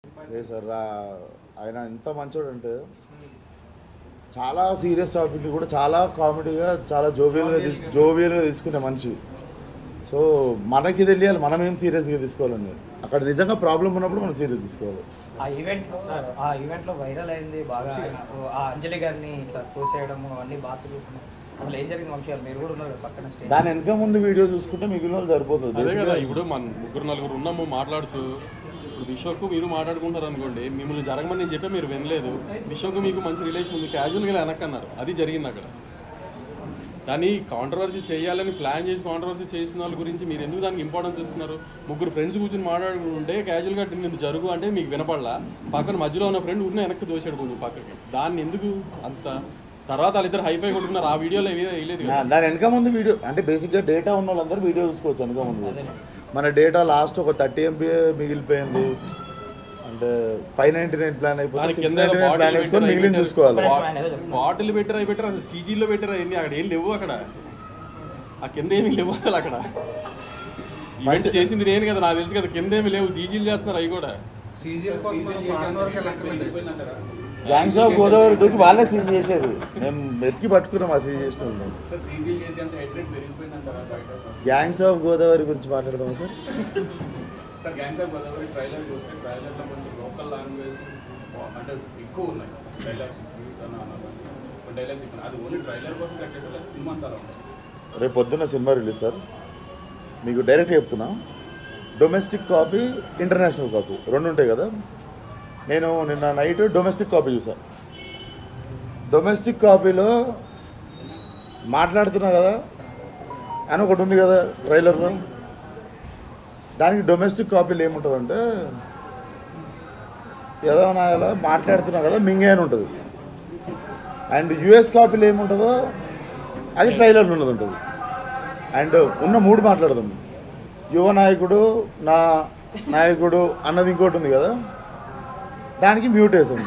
లేదు సార్ ఆయన ఎంత మంచోడంటే చాలా సీరియస్ టాపిక్ని కూడా చాలా కామెడీగా చాలా జోవియల్గా తీసుకునే మనిషి. సో మనకి తెలియాలి మనం ఏం సీరియస్గా తీసుకోవాలని. అక్కడ నిజంగా ప్రాబ్లం ఉన్నప్పుడు మనం సీరియస్ తీసుకోవాలి. ఆ ఈవెంట్లో వైరల్ అయింది బాగా. ఆ అంజలి గారిని ఇట్లా చూసేయడం అన్నీ బాగా తిరుగుతున్నాయి. అసలు ఏం జరిగింది వంశీ గారు? మీరు కూడా ఉన్నారు పక్కన స్టేజ్. దాని వెనక ముందు వీడియో చూసుకుంటే మిగిలిన వాళ్ళు సరిపోతుంది. ఇప్పుడు మన ముగ్గురు నలుగురు ఉన్నాము మాట్లాడుతూ. ఇప్పుడు విశ్వకు మీరు మాట్లాడుకుంటారు అనుకోండి, మిమ్మల్ని జరగమని నేను చెప్పే మీరు వినలేదు. విశ్వకు మీకు మంచి రిలేషన్ ఉంది, క్యాజువల్గా వెనక్కన్నారు. అది జరిగింది అక్కడ. దాన్ని కాంట్రవర్సీ చేయాలని ప్లాన్ చేసి కాంట్రవర్సీ చేసిన వాళ్ళ గురించి మీరు ఎందుకు దానికి ఇంపార్టెన్స్ ఇస్తున్నారు? ముగ్గురు ఫ్రెండ్స్ కూర్చొని మాట్లాడుకుంటే క్యాజువల్గా నేను జరుగు అంటే మీకు వినపడలా. పక్కన మధ్యలో ఉన్న ఫ్రెండ్ ఉన్న వెనక్కి దోసాడు కొంచెం పక్కకి. దాన్ని ఎందుకు అంత తర్వాత వాళ్ళిద్దరు హైఫై కొట్టుకున్నారు. ఆ వీడియోలో వేయలేదు. దాని వెనక ముందు వీడియో అంటే బేసిక్గా డేటా ఉన్న వాళ్ళందరూ వీడియో చూసుకోవచ్చు. వెనక ముందు మన డేటా లాస్ట్ ఒక 30 MB మిగిలిపోయింది అంటే 599 ప్లాన్ అయిపోతుంది. 699 ప్లాన్ వేసుకొని మిగిలిన చూసుకోవాలి. బాటిల్ పెట్టారు అవి పెట్టారు, అసలు సీజీలో పెట్టారు అవన్నీ. అక్కడ ఏం లేవు, అక్కడ ఆ కింద ఏమీ లేవు అసలు. అక్కడ ఈవెంట్ చేసింది నేను కదా, నాకు తెలుసు కదా. కింద ఏమి లేవు, సీజీలు చేస్తున్నారు అవి కూడా. గ్యాంగ్స్ ఆఫ్ గోదావరి 2కి వాళ్ళే సీజ్ చేసేది. మేము వెతికి పట్టుకున్నాం ఆ సీజ్ చేసిన. గ్యాంగ్స్ ఆఫ్ గోదావరి గురించి మాట్లాడదామా sir? Gangs of Godavari trailer చూస్తే ట్రైలర్లో కొంచెం లోకల్ లాంగ్వేజ్ అంటే ఎక్కువ ఉన్నాయి. డైలాగ్స్ అది ఓన్లీ ట్రైలర్ కోసం కట్టేసి సినిమా అంటారు. రేపు పొద్దున్న సినిమా రిలీజ్ సార్. మీకు డైరెక్ట్ చెప్తున్నా, డొమెస్టిక్ కాపీ ఇంటర్నేషనల్ కాపీ రెండు ఉంటాయి కదా. నేను నిన్న నైట్ డొమెస్టిక్ కాపీ చూసాను. డొమెస్టిక్ కాపీలో మాట్లాడుతున్నా కదా అని ఒకటి ఉంది కదా ట్రైలర్లో. దానికి డొమెస్టిక్ కాపీలో ఏముంటుందంటే ఏదో నాయలా మాట్లాడుతున్నా కదా మింగే అని ఉంటుంది. అండ్ యుఎస్ కాపీలో ఏముంటుందో అది ట్రైలర్లో ఉన్నది ఉంటుంది. అండ్ ఉన్న మూడు మాట్లాడదాం. యువ నాయకుడు, నా నాయకుడు అన్నది ఇంకోటి ఉంది కదా, దానికి మ్యూట్ వేసాం.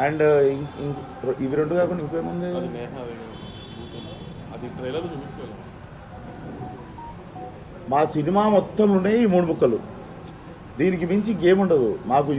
అండ్ ఇవి రెండు కాకుండా ఇంకేముంది, మా సినిమా మొత్తం ఉన్నాయి ఈ 3 ముక్కలు. దీనికి మించి గేమ్ ఉండదు మాకు.